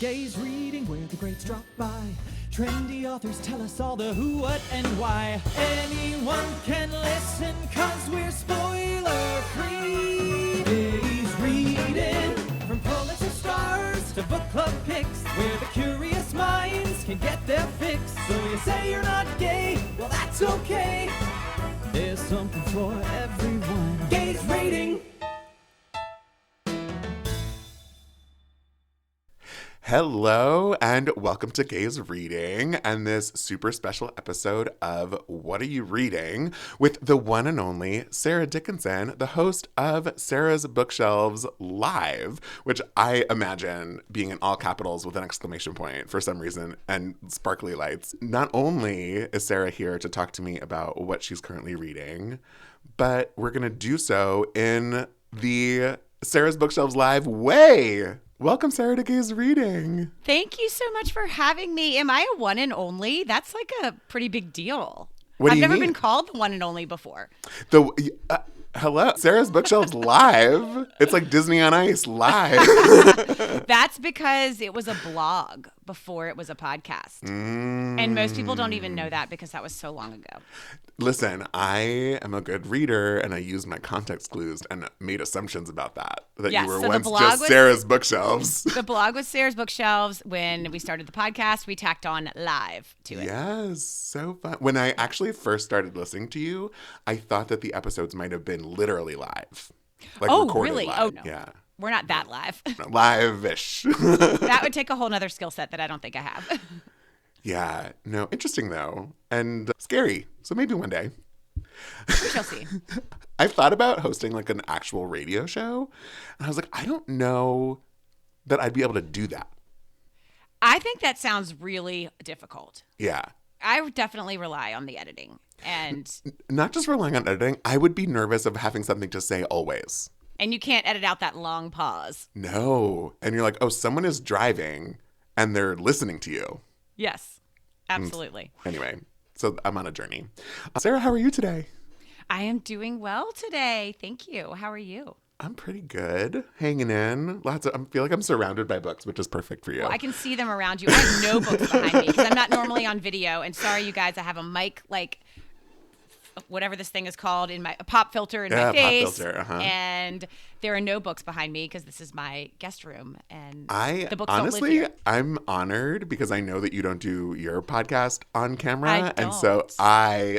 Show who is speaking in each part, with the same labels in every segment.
Speaker 1: Gaze reading where the greats drop by. Trendy authors tell us all the who, what, and why. Anyone can listen, cause we're spoiler free. Gaze reading, from Pulitzer stars to book club picks, where the curious minds can get their fix. So you say you're not gay, well that's okay. There's something for everyone. Gaze reading.
Speaker 2: Hello and welcome to Gaze Reading and this super special episode of What Are You Reading with the one and only Sarah Dickinson, the host of Sarah's Bookshelves Live, which I imagine being in all capitals with an exclamation point for some reason and sparkly lights. Not only is Sarah here to talk to me about what she's currently reading, but we're going to do so in the Sarah's Bookshelves Live way. Welcome, Sarah, to Gaze Reading.
Speaker 3: Thank you so much for having me. Am I a one and only? That's like a pretty big deal.
Speaker 2: I've
Speaker 3: never been called the one and only before.
Speaker 2: Hello, Sarah's Bookshelves Live. It's like Disney on Ice live.
Speaker 3: That's because it was a blog before it was a podcast. And most people don't even know that because that was so long ago.
Speaker 2: Listen, I am a good reader and I used my context clues and made assumptions about that. You were once just Sarah's Bookshelves.
Speaker 3: The blog was Sarah's Bookshelves. When we started the podcast, we tacked on live to it.
Speaker 2: Yes, so fun. When I actually first started listening to you, I thought that the episodes might have been literally live. Like recorded
Speaker 3: really?
Speaker 2: live.
Speaker 3: Oh, no.
Speaker 2: Yeah.
Speaker 3: We're not that live.
Speaker 2: Live-ish.
Speaker 3: That would take a whole nother skill set that I don't think I have.
Speaker 2: Yeah. No, interesting though. And scary. So maybe one day.
Speaker 3: We shall see.
Speaker 2: I've thought about hosting like an actual radio show. And I was like, I don't know that I'd be able to do that.
Speaker 3: I think that sounds really difficult.
Speaker 2: Yeah.
Speaker 3: I would definitely rely on the editing. And
Speaker 2: not just relying on editing, I would be nervous of having something to say always.
Speaker 3: And you can't edit out that long pause.
Speaker 2: No. And you're like, oh, someone is driving and they're listening to you.
Speaker 3: Yes, absolutely.
Speaker 2: Anyway, so I'm on a journey. Sarah, how are you today?
Speaker 3: I am doing well today. Thank you. How are you?
Speaker 2: I'm pretty good. Hanging in. I feel like I'm surrounded by books, which is perfect for you.
Speaker 3: Well, I can see them around you. I have no books behind me because I'm not normally on video. And sorry, you guys, I have a mic, like whatever this thing is called, in a pop filter in my face.
Speaker 2: Pop filter,
Speaker 3: And there are no books behind me because this is my guest room. And the books
Speaker 2: honestly,
Speaker 3: don't live here.
Speaker 2: I'm honored because I know that you don't do your podcast on camera.
Speaker 3: I don't.
Speaker 2: And so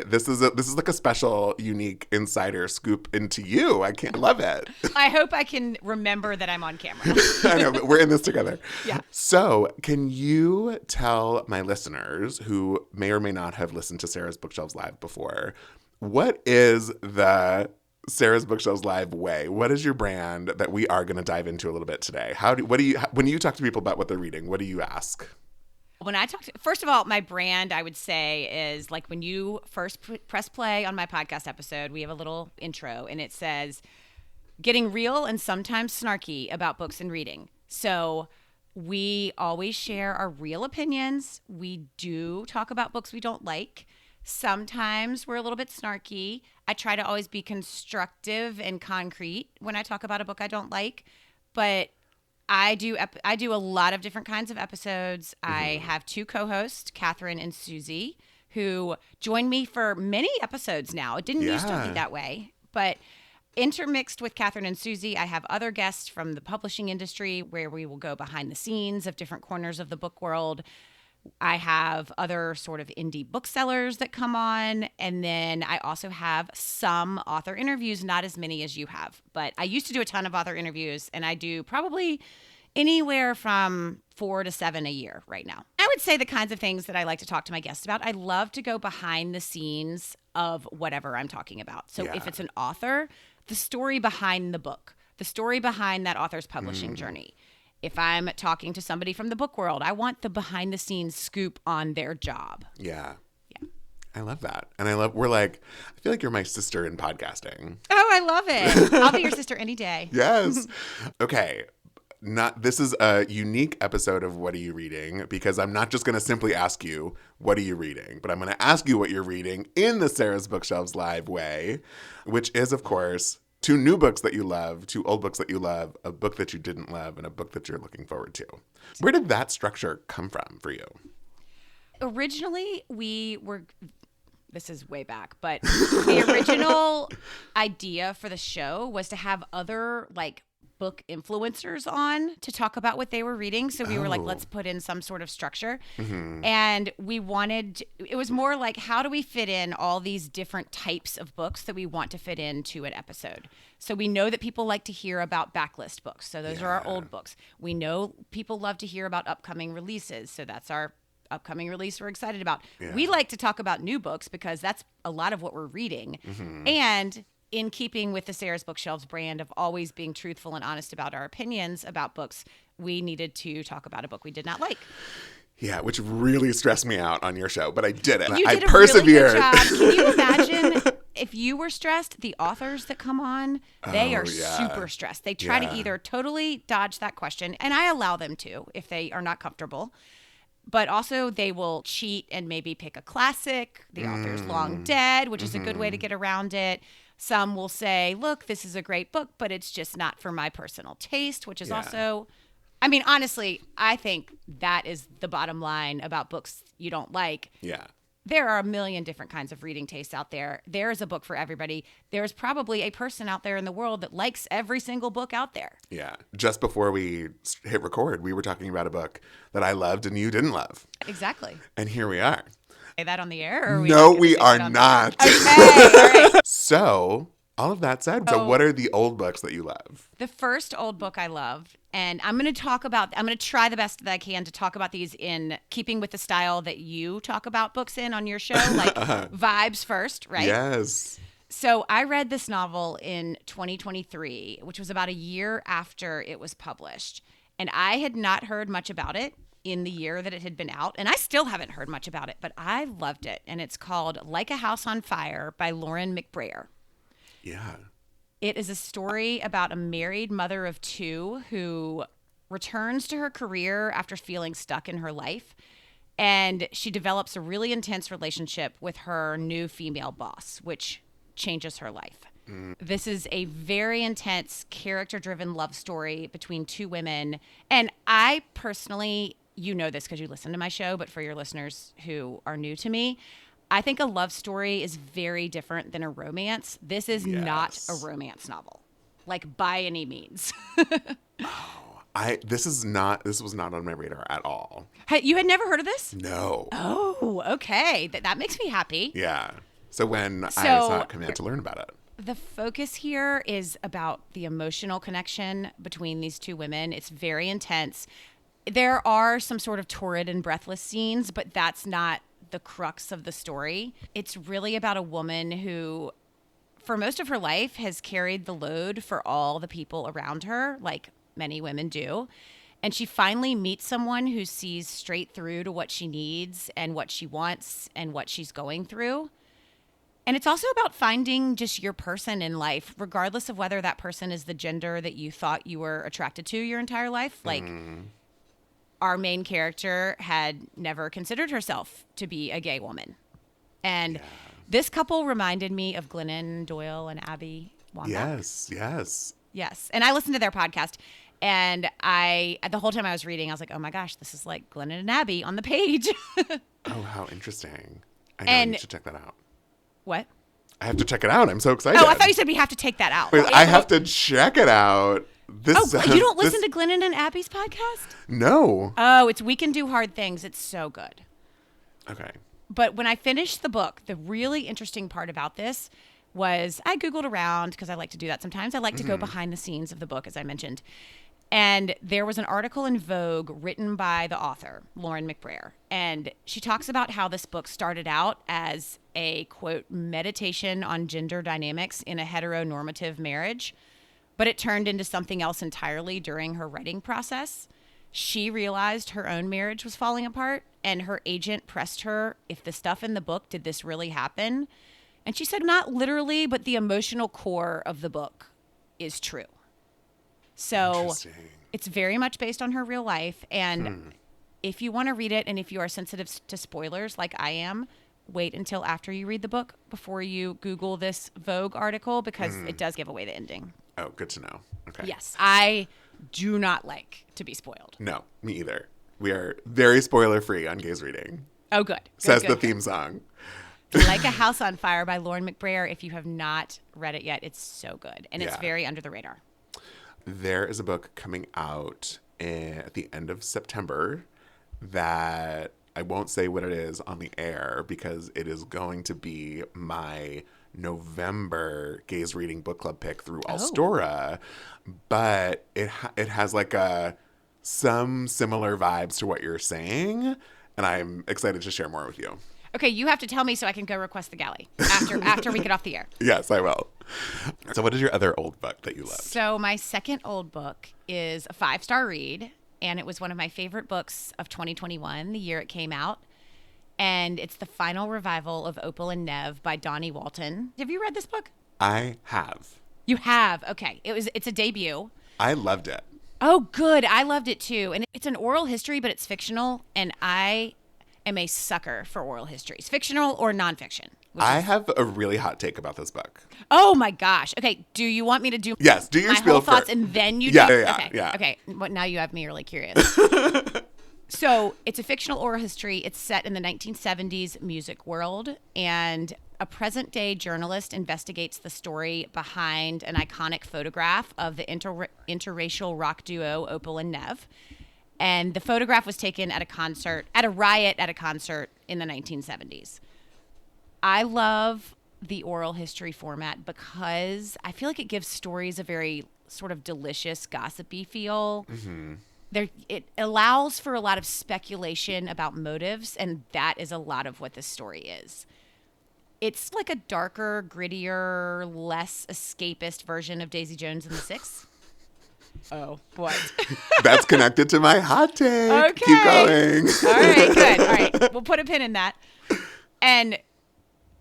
Speaker 2: this is like a special, unique insider scoop into you. I love it.
Speaker 3: I hope I can remember that I'm on camera.
Speaker 2: I know, but we're in this together.
Speaker 3: Yeah.
Speaker 2: So can you tell my listeners who may or may not have listened to Sarah's Bookshelves Live before, what is the Sarah's Bookshelves Live way? What is your brand that we are going to dive into a little bit today? When you talk to people about what they're reading, what do you ask?
Speaker 3: When I first of all, my brand, I would say, is like when you first press play on my podcast episode, we have a little intro and it says, getting real and sometimes snarky about books and reading. So we always share our real opinions. We do talk about books we don't like. Sometimes we're a little bit snarky. I try to always be constructive and concrete when I talk about a book I don't like, but I do a lot of different kinds of episodes. Mm-hmm. I have two co-hosts, Catherine and Susie, who join me for many episodes now. It didn't used to be that way, but intermixed with Catherine and Susie, I have other guests from the publishing industry where we will go behind the scenes of different corners of the book world. I have other sort of indie booksellers that come on. And then I also have some author interviews, not as many as you have. But I used to do a ton of author interviews, and I do probably anywhere from 4 to 7 a year right now. I would say the kinds of things that I like to talk to my guests about. I love to go behind the scenes of whatever I'm talking about. So if it's an author, the story behind the book, the story behind that author's publishing journey. If I'm talking to somebody from the book world, I want the behind the scenes scoop on their job.
Speaker 2: Yeah. I love that. And I feel like you're my sister in podcasting.
Speaker 3: Oh, I love it. I'll be your sister any day.
Speaker 2: Yes. Okay. This is a unique episode of What Are You Reading? Because I'm not just going to simply ask you, what are you reading? But I'm going to ask you what you're reading in the Sarah's Bookshelves Live way, which is, of course, two new books that you love, two old books that you love, a book that you didn't love, and a book that you're looking forward to. Where did that structure come from for you?
Speaker 3: Originally, this is way back, but the original idea for the show was to have other book influencers on to talk about what they were reading. So we were like, let's put in some sort of structure. And it was more like, how do we fit in all these different types of books that we want to fit into an episode? So we know that people like to hear about backlist books. So those are our old books. We know people love to hear about upcoming releases. So that's our upcoming release we're excited about. We like to talk about new books because that's a lot of what we're reading. And in keeping with the Sarah's Bookshelves brand of always being truthful and honest about our opinions about books, we needed to talk about a book we did not like.
Speaker 2: Yeah, which really stressed me out on your show, but I did it.
Speaker 3: You did
Speaker 2: I persevered.
Speaker 3: Really good job. Can you imagine if you were stressed? The authors that come on, they are super stressed. They try to either totally dodge that question, and I allow them to if they are not comfortable. But also they will cheat and maybe pick a classic. The author's long dead, which is a good way to get around it. Some will say, look, this is a great book, but it's just not for my personal taste, which is also, I mean, honestly, I think that is the bottom line about books you don't like.
Speaker 2: Yeah.
Speaker 3: There are a million different kinds of reading tastes out there. There is a book for everybody. There's probably a person out there in the world that likes every single book out there.
Speaker 2: Yeah. Just before we hit record, we were talking about a book that I loved and you didn't love.
Speaker 3: Exactly.
Speaker 2: And here we are.
Speaker 3: Say that on the air? Or
Speaker 2: We are not.
Speaker 3: Okay, all right.
Speaker 2: So, all of that said, so what are the old books that you love?
Speaker 3: The first old book I loved, and I'm going to try the best that I can to talk about these in keeping with the style that you talk about books on your show, like vibes first, right?
Speaker 2: Yes.
Speaker 3: So I read this novel in 2023, which was about a year after it was published. And I had not heard much about it in the year that it had been out. And I still haven't heard much about it, but I loved it. And it's called Like a House on Fire by Lauren McBrayer.
Speaker 2: Yeah.
Speaker 3: It is a story about a married mother of two who returns to her career after feeling stuck in her life. And she develops a really intense relationship with her new female boss, which changes her life. This is a very intense, character-driven love story between two women. And I personally, you know this because you listen to my show, but for your listeners who are new to me, I think a love story is very different than a romance. This is not a romance novel, like by any means.
Speaker 2: This was not on my radar at all.
Speaker 3: You had never heard of this?
Speaker 2: No.
Speaker 3: Oh, okay. That makes me happy.
Speaker 2: Yeah. So when I saw it come in to learn about it.
Speaker 3: The focus here is about the emotional connection between these two women. It's very intense. There are some sort of torrid and breathless scenes, but that's not the crux of the story. It's really about a woman who, for most of her life, has carried the load for all the people around her, like many women do. And she finally meets someone who sees straight through to what she needs and what she wants and what she's going through. And it's also about finding just your person in life, regardless of whether that person is the gender that you thought you were attracted to your entire life. Like, our main character had never considered herself to be a gay woman. And this couple reminded me of Glennon Doyle and Abby Wambach. Yes. And I listened to their podcast. And the whole time I was reading, I was like, oh my gosh, this is like Glennon and Abby on the page.
Speaker 2: Oh, how interesting. I need to check that out.
Speaker 3: What?
Speaker 2: I have to check it out. I'm so excited.
Speaker 3: Oh, I thought you said we have to take that out.
Speaker 2: Wait, I have to check it out.
Speaker 3: You don't listen to Glennon and Abby's podcast?
Speaker 2: No.
Speaker 3: Oh, it's We Can Do Hard Things. It's so good.
Speaker 2: Okay.
Speaker 3: But when I finished the book, the really interesting part about this was I Googled around because I like to do that sometimes. I like to go behind the scenes of the book, as I mentioned. And there was an article in Vogue written by the author, Lauren McBrayer. And she talks about how this book started out as a, quote, meditation on gender dynamics in a heteronormative marriage. But it turned into something else entirely during her writing process. She realized her own marriage was falling apart, and her agent pressed her if the stuff in the book, did this really happen? And she said, not literally, but the emotional core of the book is true. So it's very much based on her real life. And if you want to read it, and if you are sensitive to spoilers like I am, wait until after you read the book before you Google this Vogue article because it does give away the ending.
Speaker 2: Oh, good to know. Okay.
Speaker 3: Yes. I do not like to be spoiled.
Speaker 2: No, me either. We are very spoiler free on Gaze Reading.
Speaker 3: Oh, good.
Speaker 2: Says the theme song.
Speaker 3: Like a House on Fire by Lauren McBrayer. If you have not read it yet, it's so good. And it's very under the radar.
Speaker 2: There is a book coming out at the end of September that I won't say what it is on the air because it is going to be my November Gaze Reading book club pick through Alstora. But it has like some similar vibes to what you're saying. And I'm excited to share more with you.
Speaker 3: Okay, you have to tell me so I can go request the galley after we get off the air.
Speaker 2: Yes, I will. So what is your other old book that you loved?
Speaker 3: So my second old book is a 5-star read, and it was one of my favorite books of 2021, the year it came out. And it's the final revival of Opal and Nev by Donnie Walton. Have you read this book?
Speaker 2: I have.
Speaker 3: You have? Okay. It's a debut.
Speaker 2: I loved it.
Speaker 3: Oh, good. I loved it too. And it's an oral history, but it's fictional, and I am a sucker for oral histories, fictional or nonfiction.
Speaker 2: I have a really hot take about this book.
Speaker 3: Oh my gosh. Okay. Do you want me to do
Speaker 2: Yes, do your
Speaker 3: my
Speaker 2: spiel
Speaker 3: whole thoughts
Speaker 2: first.
Speaker 3: and then you
Speaker 2: Yeah,
Speaker 3: do?
Speaker 2: yeah.
Speaker 3: Okay. Well, now you have me really curious. So it's a fictional oral history. It's set in the 1970s music world, and a present-day journalist investigates the story behind an iconic photograph of the interracial rock duo Opal and Nev. And the photograph was taken at a riot at a concert in the 1970s. I love the oral history format because I feel like it gives stories a very sort of delicious, gossipy feel. Mm-hmm. It allows for a lot of speculation about motives, and that is a lot of what this story is. It's like a darker, grittier, less escapist version of Daisy Jones and the Six. Oh, what?
Speaker 2: That's connected to my hot take.
Speaker 3: Okay.
Speaker 2: Keep going.
Speaker 3: All right, good. All right. We'll put a pin in that. And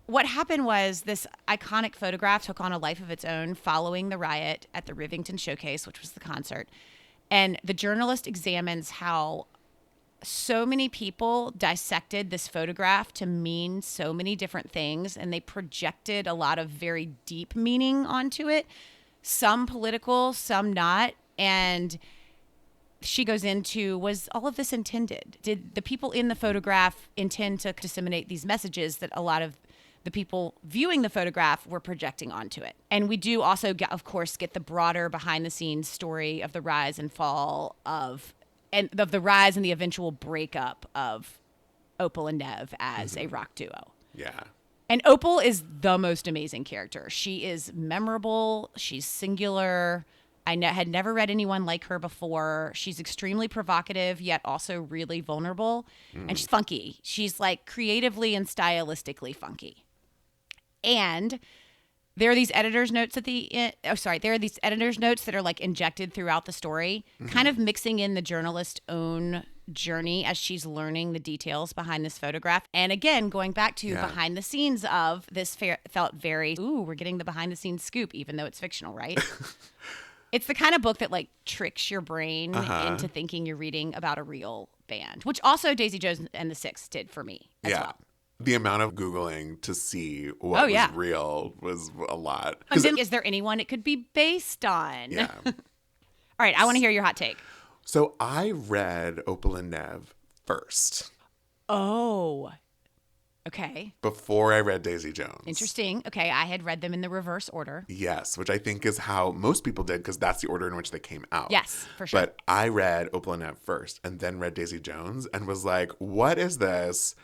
Speaker 3: what happened was this iconic photograph took on a life of its own following the riot at the Rivington Showcase, which was the concert. And the journalist examines how so many people dissected this photograph to mean so many different things, and they projected a lot of very deep meaning onto it, some political, some not. And she goes into, was all of this intended? Did the people in the photograph intend to disseminate these messages that a lot of the people viewing the photograph were projecting onto it? And we do also, of course, get the broader behind-the-scenes story of the rise and fall of the rise and the eventual breakup of Opal and Nev as a rock duo.
Speaker 2: Yeah.
Speaker 3: And Opal is the most amazing character. She is memorable. She's singular. I had never read anyone like her before. She's extremely provocative, yet also really vulnerable. And she's funky. She's like creatively and stylistically funky. And there are these editor's notes at the end. Oh, sorry. There are these editor's notes that are like injected throughout the story, kind of mixing in the journalist's own journey as she's learning the details behind this photograph. And again, going back to behind the scenes of this felt very, we're getting the behind the scenes scoop, even though it's fictional, right? It's the kind of book that like tricks your brain into thinking you're reading about a real band, which also Daisy Jones and the Six did for me as well.
Speaker 2: The amount of Googling to see what was real was a lot.
Speaker 3: And then, is there anyone it could be based on?
Speaker 2: Yeah.
Speaker 3: All right, I want to hear your hot take.
Speaker 2: So I read Opal and Nev first.
Speaker 3: Oh, okay.
Speaker 2: Before I read Daisy Jones.
Speaker 3: Interesting. Okay, I had read them in the reverse order.
Speaker 2: Yes, which I think is how most people did because that's the order in which they came out.
Speaker 3: Yes, for sure.
Speaker 2: But I read Opal and Nev first and then read Daisy Jones and was like, what is this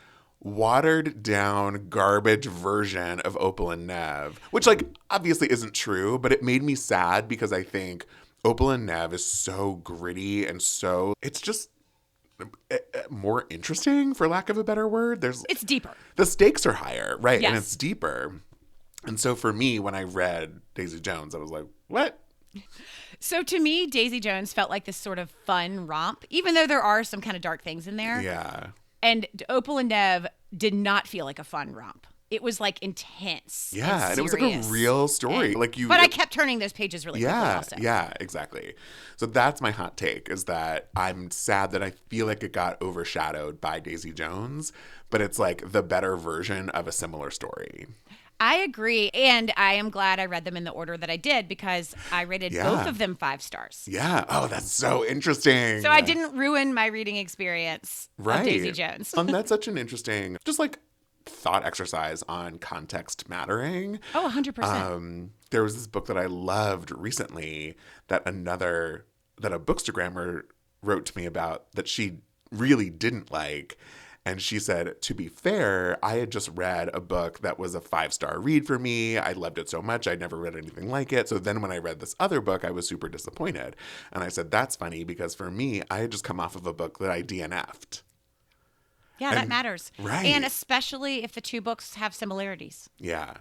Speaker 2: watered down garbage version of Opal and Nev? Which like obviously isn't true, but it made me sad because I think Opal and Nev is so gritty and so it's just more interesting, for lack of a better word.
Speaker 3: It's deeper.
Speaker 2: The stakes are higher, right?
Speaker 3: Yes.
Speaker 2: And it's deeper. And so for me, when I read Daisy Jones, I was like, what?
Speaker 3: So to me, Daisy Jones felt like this sort of fun romp, even though there are some kind of dark things in there.
Speaker 2: Yeah.
Speaker 3: And Opal and Nev did not feel like a fun romp. it was like intense.
Speaker 2: Yeah, and it was like a real story.
Speaker 3: But I kept turning those pages really quickly also.
Speaker 2: Yeah, exactly. So that's my hot take, is that I'm sad that I feel like it got overshadowed by Daisy Jones, but it's like the better version of a similar story.
Speaker 3: I agree. And I am glad I read them in the order that I did, because I rated both of them 5 stars.
Speaker 2: Yeah. Oh, that's so interesting.
Speaker 3: So I didn't ruin my reading experience of Daisy Jones.
Speaker 2: And that's such an interesting, just like, thought exercise on context mattering.
Speaker 3: Oh, 100%.
Speaker 2: There was this book that I loved recently that a bookstagrammer wrote to me about that she really didn't like. And she said, to be fair, I had just read a book that was a 5-star read for me. I loved it so much. I'd never read anything like it. So then when I read this other book, I was super disappointed. And I said, that's funny, because for me, I had just come off of a book that I DNF'd.
Speaker 3: Yeah, that matters.
Speaker 2: Right.
Speaker 3: And especially if the 2 books have similarities.
Speaker 2: Yeah.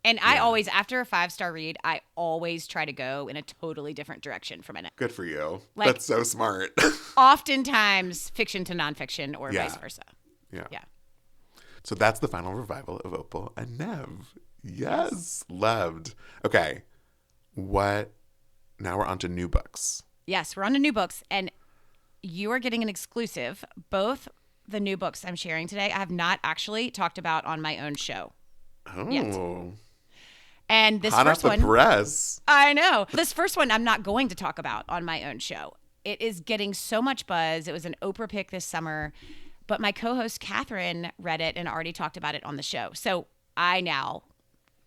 Speaker 3: And I always, after a 5-star read, I always try to go in a totally different direction from it.
Speaker 2: Good for you.
Speaker 3: Like,
Speaker 2: that's so smart.
Speaker 3: Oftentimes fiction to nonfiction, or vice versa.
Speaker 2: Yeah.
Speaker 3: Yeah.
Speaker 2: So that's the final revival of Opal and Nev. Yes. Loved. Okay. Now we're on to new books.
Speaker 3: Yes, we're on to new books. And you are getting an exclusive. Both the new books I'm sharing today, I have not actually talked about on my own show.
Speaker 2: Oh.
Speaker 3: Yet. And this
Speaker 2: hot
Speaker 3: first
Speaker 2: off the press.
Speaker 3: I know. This first one I'm not going to talk about on my own show. It is getting so much buzz. It was an Oprah pick this summer, but my co-host Catherine read it and already talked about it on the show. So I now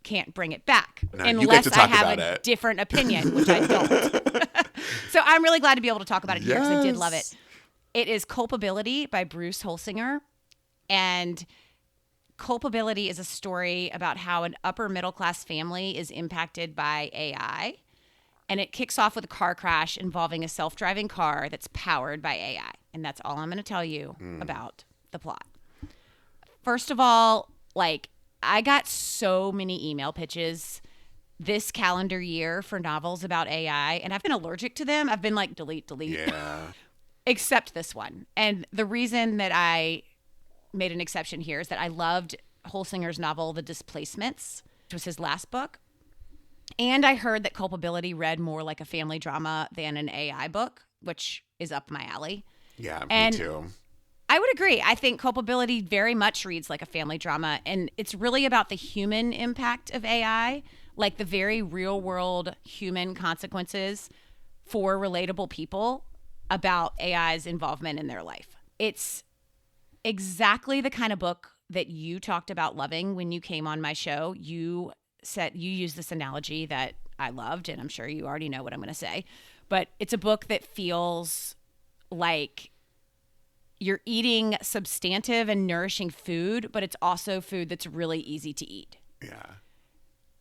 Speaker 3: can't bring it back unless I have a different opinion, which I don't. So I'm really glad to be able to talk about it here, because I did love it. It is Culpability by Bruce Holsinger. And Culpability is a story about how an upper middle class family is impacted by AI. And it kicks off with a car crash involving a self-driving car that's powered by AI. And that's all I'm going to tell you about the plot. First of all, like, I got so many email pitches this calendar year for novels about AI, and I've been allergic to them. I've been like, delete.
Speaker 2: Yeah.
Speaker 3: Except this one. And the reason that I made an exception here is that I loved Holsinger's novel, The Displacements, which was his last book. And I heard that Culpability read more like a family drama than an AI book, which is up my alley.
Speaker 2: Yeah,
Speaker 3: me
Speaker 2: too.
Speaker 3: I would agree. I think Culpability very much reads like a family drama, and it's really about the human impact of AI, like the very real world human consequences for relatable people about AI's involvement in their life. It's exactly the kind of book that you talked about loving when you came on my show. You said you used this analogy that I loved, and I'm sure you already know what I'm going to say, but it's a book that feels like you're eating substantive and nourishing food, but it's also food that's really easy to eat.
Speaker 2: Yeah.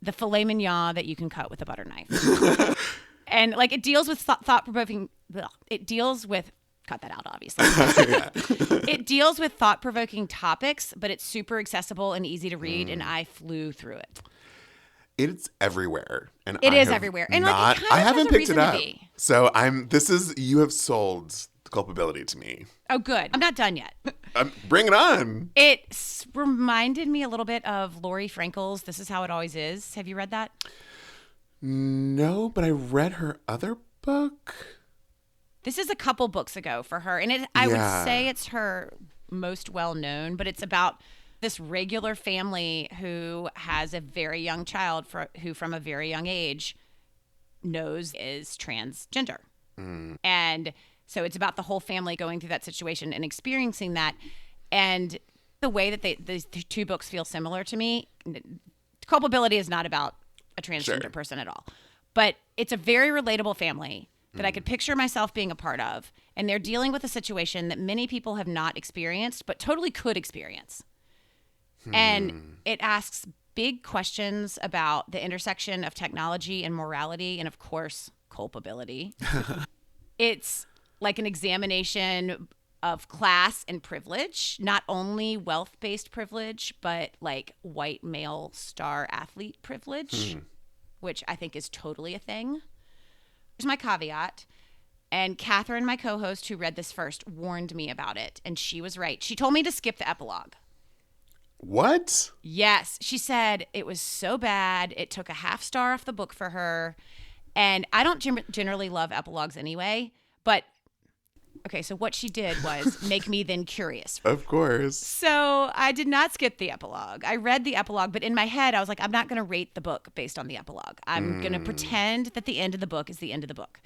Speaker 3: The filet mignon that you can cut with a butter knife. And like, it deals with thought-provoking, it deals with, cut that out, obviously. It deals with thought-provoking topics, but it's super accessible and easy to read, and I flew through it.
Speaker 2: It's everywhere. And
Speaker 3: it is everywhere. And like, it kind of
Speaker 2: I haven't picked it up. So you have sold Culpability to me.
Speaker 3: Oh, good. I'm not done yet.
Speaker 2: Bring it on.
Speaker 3: It reminded me a little bit of Lori Frankel's This Is How It Always Is. Have you read that?
Speaker 2: No, but I read her other book.
Speaker 3: This is a couple books ago for her. And I would say it's her most well-known, but it's about this regular family who has a very young child who from a very young age knows is transgender. And so it's about the whole family going through that situation and experiencing that. And the way that these 2 books feel similar to me, Culpability is not about a transgender person at all. But it's a very relatable family that I could picture myself being a part of. And they're dealing with a situation that many people have not experienced, but totally could experience. And it asks big questions about the intersection of technology and morality and, of course, culpability. It's like an examination of class and privilege, not only wealth-based privilege, but like white male star athlete privilege, which I think is totally a thing. Here's my caveat. And Catherine, my co-host who read this first, warned me about it. And she was right. She told me to skip the epilogue.
Speaker 2: What?
Speaker 3: Yes. She said it was so bad. It took a half star off the book for her. And I don't generally love epilogues anyway, but okay, so what she did was make me then curious.
Speaker 2: Of course.
Speaker 3: So I did not skip the epilogue. I read the epilogue, but in my head, I was like, I'm not going to rate the book based on the epilogue. I'm going to pretend that the end of the book is the end of the book.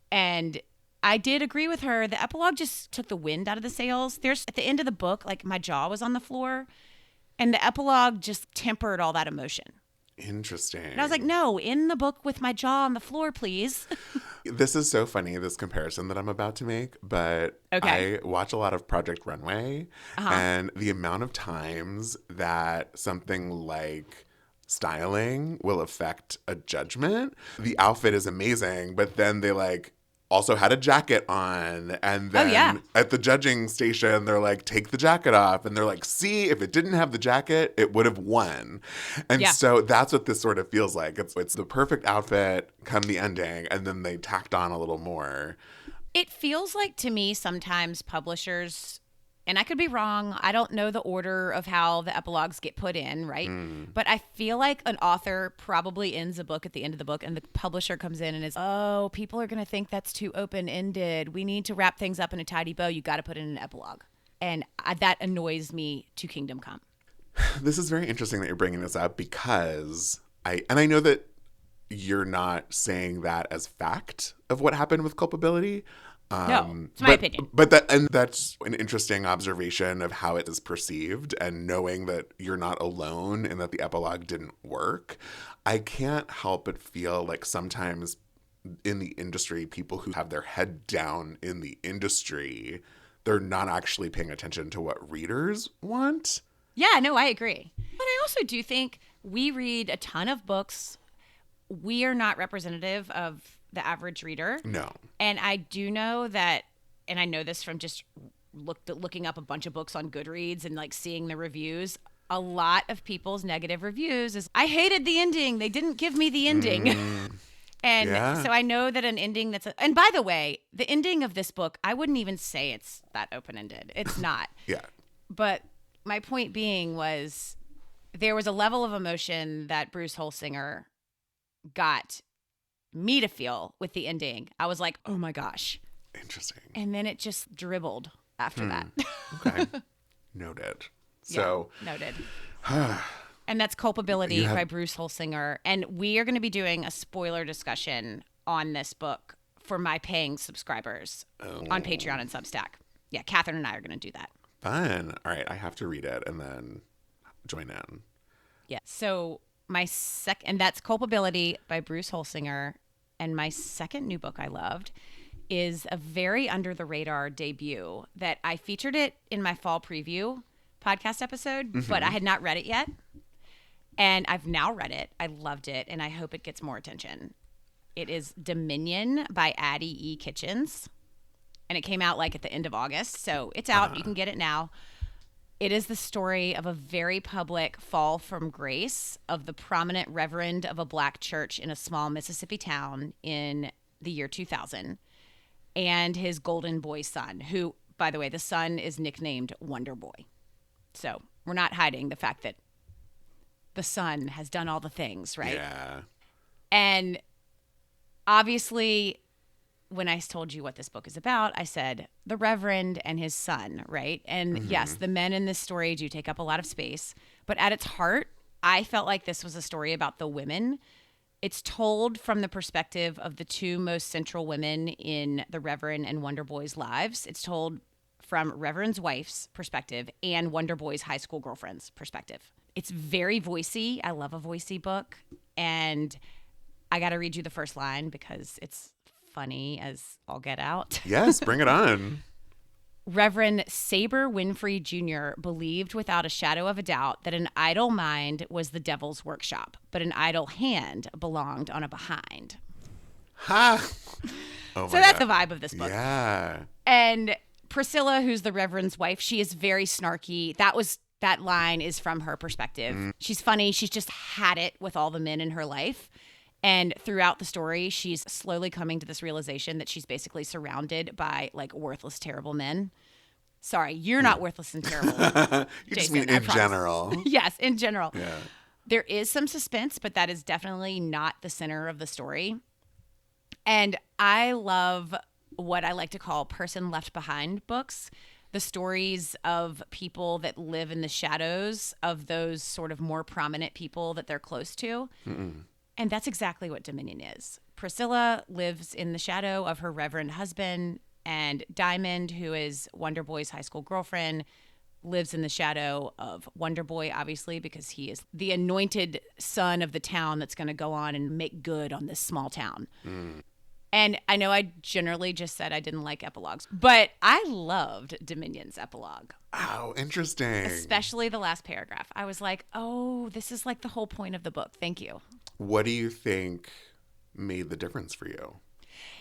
Speaker 3: And I did agree with her. The epilogue just took the wind out of the sails. There's at the end of the book, like my jaw was on the floor, and the epilogue just tempered all that emotion.
Speaker 2: Interesting.
Speaker 3: And I was like, no, in the book with my jaw on the floor, please.
Speaker 2: This is so funny, this comparison that I'm about to make, but
Speaker 3: Okay.
Speaker 2: I watch a lot of Project Runway, and the amount of times that something like styling will affect a judgment. The outfit is amazing, but then they like also had a jacket on, and then at the judging station they're like, take the jacket off, and they're like, see, if it didn't have the jacket it would have won. And so that's what this sort of feels like. It's the perfect outfit come the ending, and then they tacked on a little more.
Speaker 3: It feels like to me sometimes publishers, and I could be wrong, I don't know the order of how the epilogues get put in, right? But I feel like an author probably ends a book at the end of the book, and the publisher comes in and is, oh, people are going to think that's too open-ended. We need to wrap things up in a tidy bow. You got to put in an epilogue. And that annoys me to Kingdom Come.
Speaker 2: This is very interesting that you're bringing this up, because I know that you're not saying that as fact of what happened with Culpability.
Speaker 3: No, it's my opinion.
Speaker 2: But that's an interesting observation of how it is perceived, and knowing that you're not alone and that the epilogue didn't work. I can't help but feel like sometimes in the industry, people who have their head down in the industry, they're not actually paying attention to what readers want.
Speaker 3: Yeah, no, I agree. But I also do think we read a ton of books. We are not representative of the average reader.
Speaker 2: No.
Speaker 3: And I do know that, and I know this from just looking up a bunch of books on Goodreads and like seeing the reviews, a lot of people's negative reviews is, I hated the ending. They didn't give me the ending. And so I know that an ending and by the way, the ending of this book, I wouldn't even say it's that open-ended. It's not.
Speaker 2: Yeah.
Speaker 3: But my point being was there was a level of emotion that Bruce Holsinger got me to feel with the ending. I was like, oh my gosh.
Speaker 2: Interesting.
Speaker 3: And then it just dribbled after that.
Speaker 2: Okay. Noted. So
Speaker 3: noted. And that's Culpability by Bruce Holsinger. And we are going to be doing a spoiler discussion on this book for my paying subscribers on Patreon and Substack. Yeah, Catherine and I are going to do that.
Speaker 2: Fun. All right, I have to read it and then join in.
Speaker 3: Yeah. So my and that's Culpability by Bruce Holsinger. And my second new book I loved is a very under the radar debut that I featured it in my fall preview podcast episode, but I had not read it yet. And I've now read it. I loved it, and I hope it gets more attention. It is Dominion by Addie E. Kitchens. And it came out like at the end of August. So it's out. You can get it now. It is the story of a very public fall from grace of the prominent reverend of a black church in a small Mississippi town in the year 2000 and his golden boy son, who, by the way, the son is nicknamed Wonder Boy. So we're not hiding the fact that the son has done all the things, right?
Speaker 2: Yeah.
Speaker 3: And obviously, when I told you what this book is about, I said the Reverend and his son, right? And yes, the men in this story do take up a lot of space. But at its heart, I felt like this was a story about the women. It's told from the perspective of the two most central women in the Reverend and Wonder Boy's lives. It's told from Reverend's wife's perspective and Wonder Boy's high school girlfriend's perspective. It's very voicey. I love a voicey book. And I got to read you the first line because it's funny as all get out.
Speaker 2: Yes, bring it on.
Speaker 3: Reverend Saber Winfrey Jr. believed without a shadow of a doubt that an idle mind was the devil's workshop, but an idle hand belonged on a behind.
Speaker 2: Ha! Oh
Speaker 3: So that's the vibe of this book.
Speaker 2: Yeah.
Speaker 3: And Priscilla, who's the Reverend's wife, she is very snarky. That line is from her perspective. She's funny. She's just had it with all the men in her life. And throughout the story, she's slowly coming to this realization that she's basically surrounded by like worthless, terrible men. Sorry, you're not worthless and terrible.
Speaker 2: You just
Speaker 3: Jason,
Speaker 2: mean
Speaker 3: I
Speaker 2: in
Speaker 3: promise.
Speaker 2: general.
Speaker 3: Yes, in general.
Speaker 2: Yeah.
Speaker 3: There is some suspense, but that is definitely not the center of the story. And I love what I like to call person left behind books, the stories of people that live in the shadows of those sort of more prominent people that they're close to. And that's exactly what Dominion is. Priscilla lives in the shadow of her reverend husband, and Diamond, who is Wonder Boy's high school girlfriend, lives in the shadow of Wonder Boy, obviously, because he is the anointed son of the town that's going to go on and make good on this small town. And I know I generally just said I didn't like epilogues, but I loved Dominion's epilogue.
Speaker 2: Oh, interesting.
Speaker 3: Especially the last paragraph. I was like, oh, this is like the whole point of the book. Thank you.
Speaker 2: What do you think made the difference for you?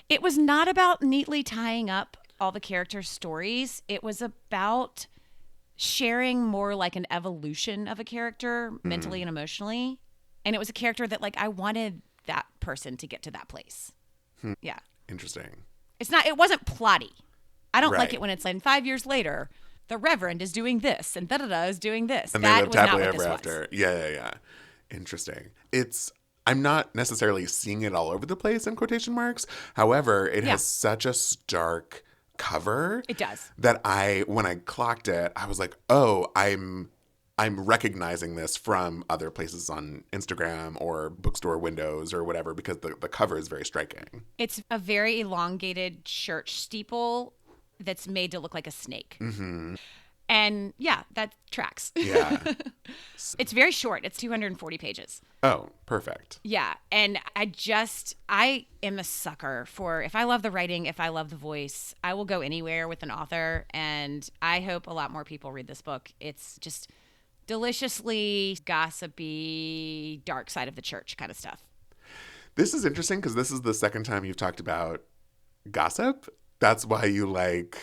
Speaker 3: It was not about neatly tying up all the characters' stories. It was about sharing more like an evolution of a character mentally and emotionally. And it was a character that like I wanted that person to get to that place. Yeah.
Speaker 2: Interesting.
Speaker 3: It wasn't plotty. I don't like
Speaker 2: Right.
Speaker 3: it when it's like 5 years later, the Reverend is doing this and da-da-da is doing this.
Speaker 2: And
Speaker 3: That
Speaker 2: they lived
Speaker 3: was not
Speaker 2: happily
Speaker 3: what
Speaker 2: ever
Speaker 3: this
Speaker 2: after.
Speaker 3: was.
Speaker 2: Yeah. Interesting. I'm not necessarily seeing it all over the place in quotation marks. However, it
Speaker 3: Yeah.
Speaker 2: has such a stark cover.
Speaker 3: It does.
Speaker 2: That when I clocked it, I was like, oh, I'm recognizing this from other places on Instagram or bookstore windows or whatever, because the cover is very striking.
Speaker 3: It's a very elongated church steeple that's made to look like a snake. And yeah, that tracks.
Speaker 2: Yeah.
Speaker 3: It's very short. It's 240 pages.
Speaker 2: Oh, perfect.
Speaker 3: Yeah. And I am a sucker for, if I love the writing, if I love the voice, I will go anywhere with an author. And I hope a lot more people read this book. It's just deliciously gossipy, dark side of the church kind of stuff.
Speaker 2: This is interesting because this is the second time you've talked about gossip. That's why you like,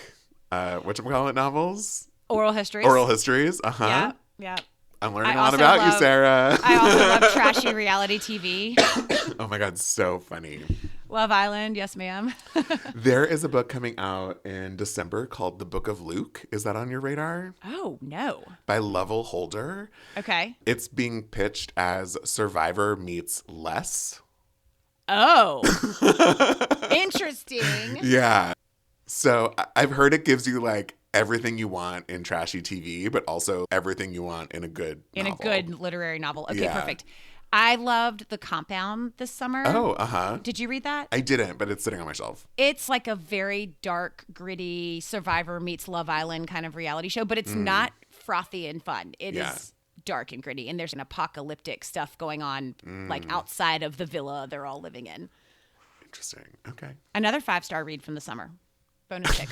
Speaker 2: whatchamacallit novels?
Speaker 3: Oral histories.
Speaker 2: Oral histories. Uh-huh.
Speaker 3: Yeah. Yeah.
Speaker 2: I'm learning
Speaker 3: I
Speaker 2: a lot
Speaker 3: also
Speaker 2: about you,
Speaker 3: love-
Speaker 2: Sarah.
Speaker 3: I also love trashy reality TV.
Speaker 2: Oh my God, so funny.
Speaker 3: Love Island. Yes, ma'am.
Speaker 2: There is a book coming out in December called The Book of Luke. Is that on your radar?
Speaker 3: Oh, no.
Speaker 2: By Lovell Holder.
Speaker 3: Okay.
Speaker 2: It's being pitched as Survivor meets Less.
Speaker 3: Oh. Interesting.
Speaker 2: Yeah. So I've heard it gives you like everything you want in trashy TV, but also everything you want in a good novel.
Speaker 3: In a good literary novel. Okay,
Speaker 2: Yeah.
Speaker 3: perfect. I loved The Compound this summer.
Speaker 2: Oh, uh-huh.
Speaker 3: Did you read that?
Speaker 2: I didn't, but it's sitting on my shelf.
Speaker 3: It's like a very dark, gritty Survivor meets Love Island kind of reality show, but it's not frothy and fun. It
Speaker 2: Yeah.
Speaker 3: is dark and gritty, and there's an apocalyptic stuff going on like outside of the villa they're all living in.
Speaker 2: Interesting. Okay.
Speaker 3: Another 5-star read from the summer. Bonus pick.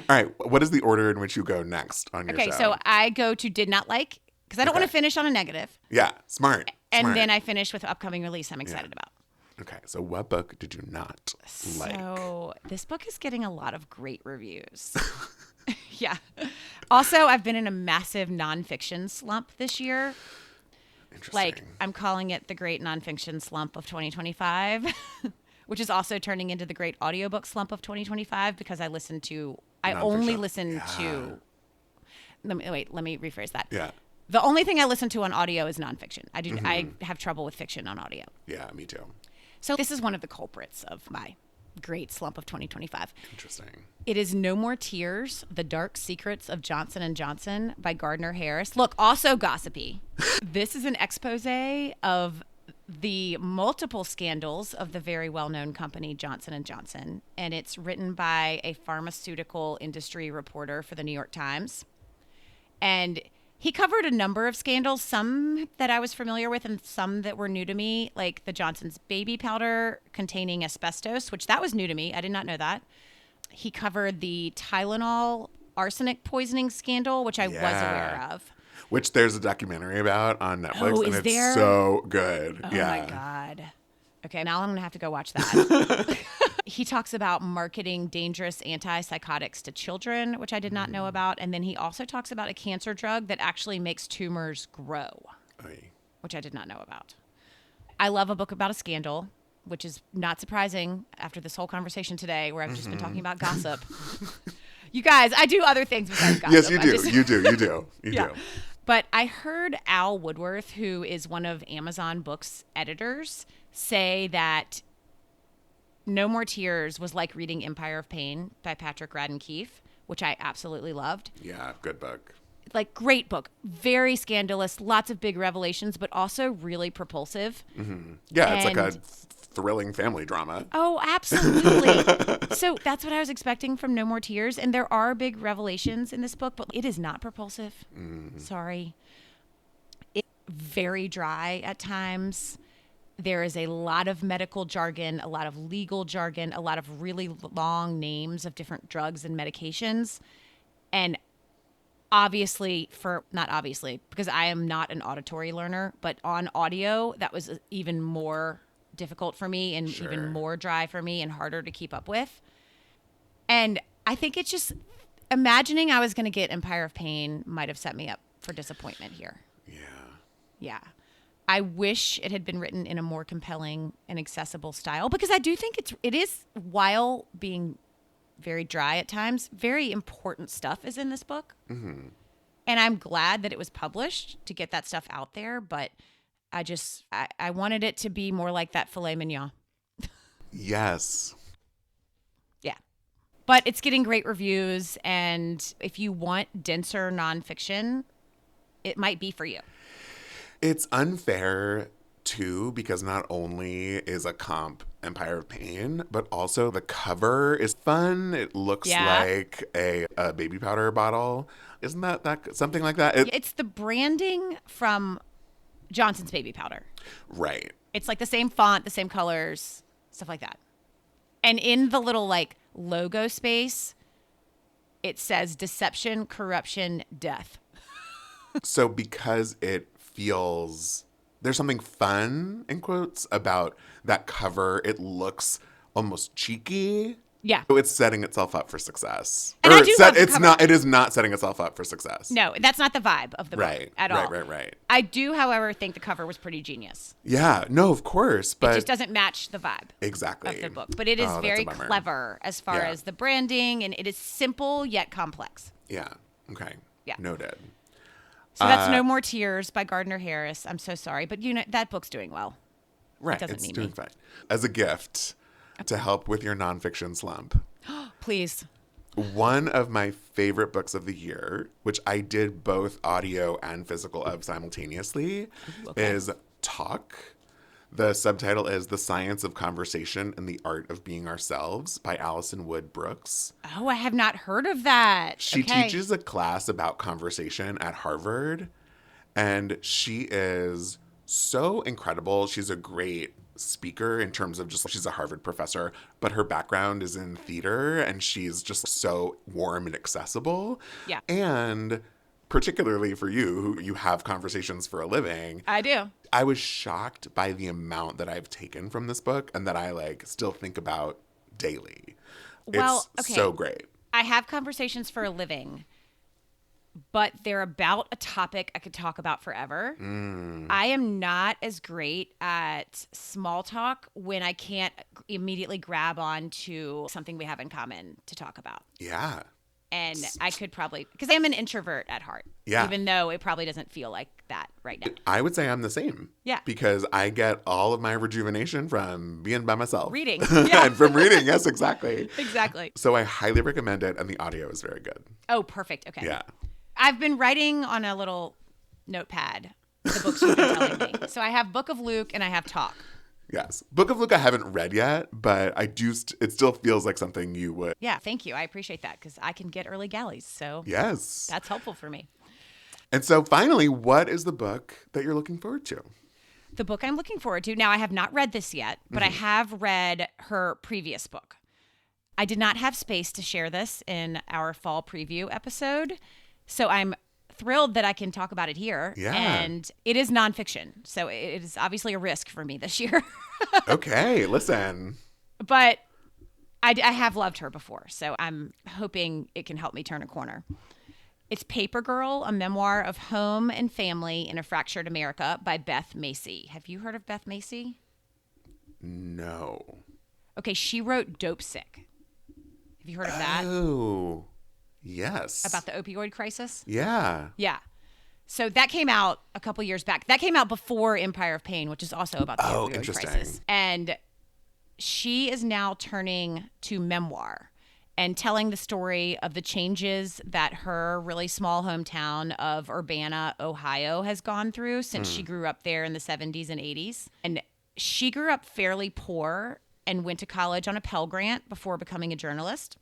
Speaker 2: All right. What is the order in which you go next on your
Speaker 3: Okay,
Speaker 2: show?
Speaker 3: so I go to Did Not Like, because I don't want to finish on a negative.
Speaker 2: Yeah. Smart.
Speaker 3: And
Speaker 2: Smart.
Speaker 3: then I finish with upcoming release I'm excited about.
Speaker 2: Okay. So what book did you not like?
Speaker 3: So this book is getting a lot of great reviews. Yeah. Also, I've been in a massive nonfiction slump this year.
Speaker 2: Interesting.
Speaker 3: Like, I'm calling it the great nonfiction slump of 2025, which is also turning into the great audiobook slump of 2025 because I only
Speaker 2: Nonfiction.
Speaker 3: listen to, let me rephrase that.
Speaker 2: Yeah.
Speaker 3: The only thing I listen to on audio is nonfiction. I have trouble with fiction on audio.
Speaker 2: Yeah, me too.
Speaker 3: So this is one of the culprits of my great slump of 2025.
Speaker 2: Interesting.
Speaker 3: It is No More Tears, The Dark Secrets of Johnson & Johnson by Gardner Harris. Look, also gossipy. This is an expose of the multiple scandals of the very well-known company Johnson & Johnson, and it's written by a pharmaceutical industry reporter for the New York Times. And he covered a number of scandals, some that I was familiar with and some that were new to me, like the Johnson's baby powder containing asbestos, which that was new to me. I did not know that. He covered the Tylenol arsenic poisoning scandal, which I was aware of.
Speaker 2: Which there's a documentary about on Netflix,
Speaker 3: Oh,
Speaker 2: and
Speaker 3: is
Speaker 2: it's
Speaker 3: there?
Speaker 2: so good.
Speaker 3: Oh
Speaker 2: yeah.
Speaker 3: my God. Okay, now I'm going to have to go watch that. He talks about marketing dangerous antipsychotics to children, which I did not know about. And then he also talks about a cancer drug that actually makes tumors grow,
Speaker 2: Oy.
Speaker 3: which I did not know about. I love a book about a scandal, which is not surprising after this whole conversation today where I've just been talking about gossip. You guys, I do other things besides gossip.
Speaker 2: Yes, you do. You do. You
Speaker 3: Yeah.
Speaker 2: do.
Speaker 3: But I heard Al Woodworth, who is one of Amazon Books' editors, say that No More Tears was like reading Empire of Pain by Patrick Radden Keefe, which I absolutely loved.
Speaker 2: Yeah, good book.
Speaker 3: Like, great book. Very scandalous, lots of big revelations, but also really propulsive.
Speaker 2: Mm-hmm. Yeah, it's like a
Speaker 3: And-
Speaker 2: thrilling family drama.
Speaker 3: Oh, absolutely. So that's what I was expecting from No More Tears. And there are big revelations in this book, but it is not propulsive. Sorry. It's very dry at times. There is a lot of medical jargon, a lot of legal jargon, a lot of really long names of different drugs and medications. And obviously, not obviously, because I am not an auditory learner, but on audio, that was even more difficult for me and
Speaker 2: Sure.
Speaker 3: even more dry for me and harder to keep up with. And I think it's just imagining I was going to get Empire of Pain might have set me up for disappointment here.
Speaker 2: Yeah.
Speaker 3: Yeah. I wish it had been written in a more compelling and accessible style, because I do think it is, while being very dry at times, very important stuff is in this book. Mm-hmm. And I'm glad that it was published to get that stuff out there, but I wanted it to be more like that filet mignon.
Speaker 2: Yes.
Speaker 3: Yeah. But it's getting great reviews, and if you want denser nonfiction, it might be for you.
Speaker 2: It's unfair, too, because not only is a comp Empire of Pain, but also the cover is fun. It looks like a baby powder bottle. Isn't that something like that?
Speaker 3: It's the branding from Johnson's Baby Powder.
Speaker 2: Right.
Speaker 3: It's like the same font, the same colors, stuff like that. And in the little like logo space, it says deception, corruption, death.
Speaker 2: So because it feels, there's something fun, in quotes, about that cover. It looks almost cheeky.
Speaker 3: Yeah.
Speaker 2: So it's setting itself up for success.
Speaker 3: And I do love the cover.
Speaker 2: It is not setting itself up for success.
Speaker 3: No, that's not the vibe of the book at all.
Speaker 2: Right.
Speaker 3: I do, however, think the cover was pretty genius.
Speaker 2: Yeah, no, of course, but
Speaker 3: It just doesn't match the vibe
Speaker 2: exactly
Speaker 3: of the book. But it is
Speaker 2: Oh, that's
Speaker 3: very
Speaker 2: a bummer.
Speaker 3: clever as far
Speaker 2: Yeah.
Speaker 3: as the branding, and it is simple yet complex.
Speaker 2: Yeah. Okay.
Speaker 3: Yeah.
Speaker 2: Noted.
Speaker 3: So that's No More Tears by Gardner Harris. I'm so sorry, but that book's doing well.
Speaker 2: Right.
Speaker 3: doesn't
Speaker 2: It's
Speaker 3: need
Speaker 2: doing
Speaker 3: me.
Speaker 2: fine. As a gift to help with your nonfiction slump,
Speaker 3: Please.
Speaker 2: one of my favorite books of the year, which I did both audio and physical of simultaneously, is Talk. The subtitle is The Science of Conversation and the Art of Being Ourselves by Alison Wood Brooks.
Speaker 3: Oh, I have not heard of that.
Speaker 2: She
Speaker 3: Okay.
Speaker 2: teaches a class about conversation at Harvard, and she is so incredible. She's a great speaker in terms of just, she's a Harvard professor, but her background is in theater, and she's just so warm and accessible.
Speaker 3: Yeah.
Speaker 2: And particularly for you, who you have conversations for a living,
Speaker 3: I do.
Speaker 2: I was shocked by the amount that I've taken from this book and that I still think about daily.
Speaker 3: Well,
Speaker 2: It's
Speaker 3: okay.
Speaker 2: so great.
Speaker 3: I have conversations for a living, but they're about a topic I could talk about forever. I am not as great at small talk when I can't immediately grab on to something we have in common to talk about.
Speaker 2: Yeah.
Speaker 3: And I could probably, because I'm an introvert at heart.
Speaker 2: Yeah.
Speaker 3: Even though it probably doesn't feel like that right now.
Speaker 2: I would say I'm the same.
Speaker 3: Yeah.
Speaker 2: Because I get all of my rejuvenation from being by myself.
Speaker 3: Reading. Yeah.
Speaker 2: And from reading, yes, exactly.
Speaker 3: Exactly.
Speaker 2: So I highly recommend it, and the audio is very good.
Speaker 3: Oh, perfect. Okay.
Speaker 2: Yeah.
Speaker 3: I've been writing on a little notepad the books you've been telling me. So I have Book of Luke and I have Talk.
Speaker 2: Yes. Book of Luke I haven't read yet, but I do. It still feels like something you would.
Speaker 3: Yeah, thank you. I appreciate that because I can get early galleys. So
Speaker 2: Yes.
Speaker 3: that's helpful for me.
Speaker 2: And so finally, what is the book that you're looking forward to?
Speaker 3: The book I'm looking forward to. Now, I have not read this yet, but I have read her previous book. I did not have space to share this in our fall preview episode. So I'm thrilled that I can talk about it here.
Speaker 2: Yeah.
Speaker 3: And it is nonfiction. So it is obviously a risk for me this year.
Speaker 2: Okay, listen.
Speaker 3: But I have loved her before. So I'm hoping it can help me turn a corner. It's Paper Girl, a memoir of home and family in a fractured America by Beth Macy. Have you heard of Beth Macy?
Speaker 2: No.
Speaker 3: Okay, she wrote Dope Sick. Have you heard of that?
Speaker 2: Oh. Yes.
Speaker 3: About the opioid crisis.
Speaker 2: Yeah.
Speaker 3: Yeah. So that came out a couple years back. That came out before Empire of Pain, which is also about the opioid
Speaker 2: interesting.
Speaker 3: crisis. And she is now turning to memoir and telling the story of the changes that her really small hometown of Urbana, Ohio has gone through since she grew up there in the 70s and 80s. And she grew up fairly poor and went to college on a Pell Grant before becoming a journalist.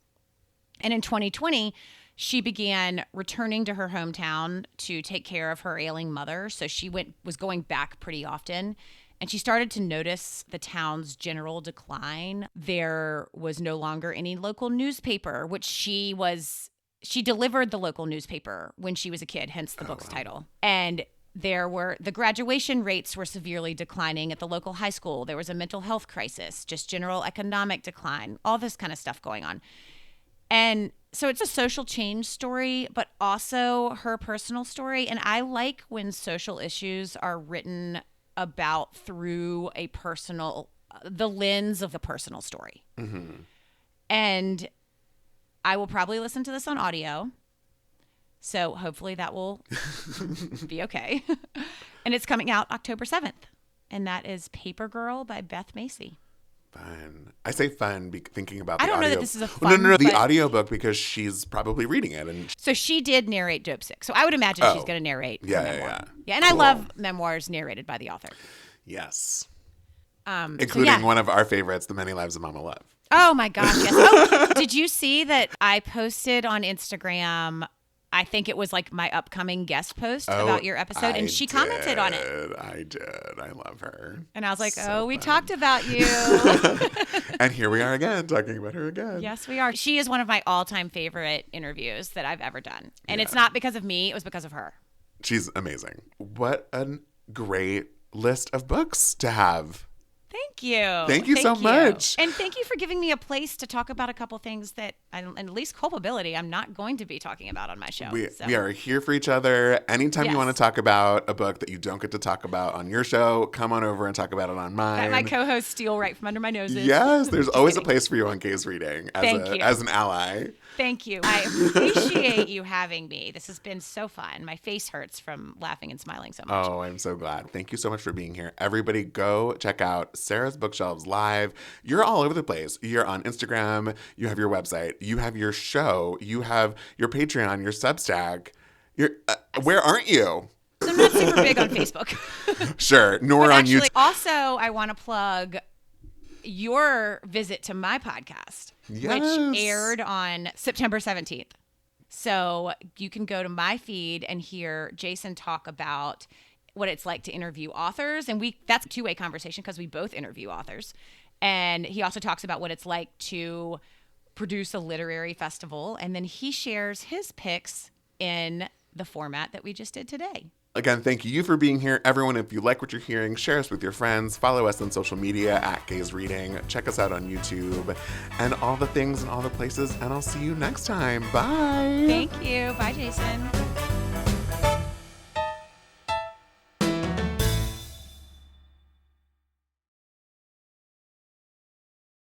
Speaker 3: And in 2020, she began returning to her hometown to take care of her ailing mother. So she was going back pretty often. And she started to notice the town's general decline. There was no longer any local newspaper, which she delivered the local newspaper when she was a kid, hence the book's title. And the graduation rates were severely declining at the local high school. There was a mental health crisis, just general economic decline, all this kind of stuff going on. And so it's a social change story, but also her personal story. And I like when social issues are written about through the lens of a personal story. Mm-hmm. And I will probably listen to this on audio. So hopefully that will be okay. And it's coming out October 7th. And that is Paper Girl by Beth Macy.
Speaker 2: Fun. I say fun thinking about the
Speaker 3: audio. I don't know that this is a fun.
Speaker 2: No, the audiobook, because she's probably reading it. And
Speaker 3: so she did narrate Dope Sick. So I would imagine she's going to narrate her memoir. Yeah, and cool. I love memoirs narrated by the author.
Speaker 2: Yes. Including one of our favorites, The Many Lives of Mama Love.
Speaker 3: Oh my gosh, yes. Oh, did you see that I posted on Instagram, I think it was like my upcoming guest post about your episode, and she commented on it.
Speaker 2: I did. I love her.
Speaker 3: And I was like, we talked about you.
Speaker 2: And here we are again, talking about her again.
Speaker 3: Yes, we are. She is one of my all-time favorite interviews that I've ever done. And it's not because of me, it was because of her.
Speaker 2: She's amazing. What a great list of books to have.
Speaker 3: Thank you.
Speaker 2: Thank you so much.
Speaker 3: And thank you for giving me a place to talk about a couple things that, at least culpability, I'm not going to be talking about on my show.
Speaker 2: We are here for each other. Anytime you want to talk about a book that you don't get to talk about on your show, come on over and talk about it on mine.
Speaker 3: My co-hosts steal right from under my noses.
Speaker 2: Yes, there's always a place for you on Gaze Reading as an ally.
Speaker 3: Thank you. I appreciate you having me. This has been so fun. My face hurts from laughing and smiling so much.
Speaker 2: Oh, I'm so glad. Thank you so much for being here. Everybody go check out Sarah's Bookshelves live. You're all over the place. You're on Instagram. You have your website. You have your show. You have your Patreon, your Substack. Where aren't you?
Speaker 3: I'm not super big on Facebook.
Speaker 2: Sure. Nor on YouTube.
Speaker 3: Also, I want to plug your visit to my podcast, which aired on September 17th. So you can go to my feed and hear Jason talk about what it's like to interview authors. And that's a two-way conversation because we both interview authors. And he also talks about what it's like to produce a literary festival. And then he shares his picks in the format that we just did today.
Speaker 2: Again, thank you for being here. Everyone, if you like what you're hearing, share us with your friends. Follow us on social media at Gaze Reading. Check us out on YouTube and all the things and all the places. And I'll see you next time. Bye.
Speaker 3: Thank you. Bye, Jason.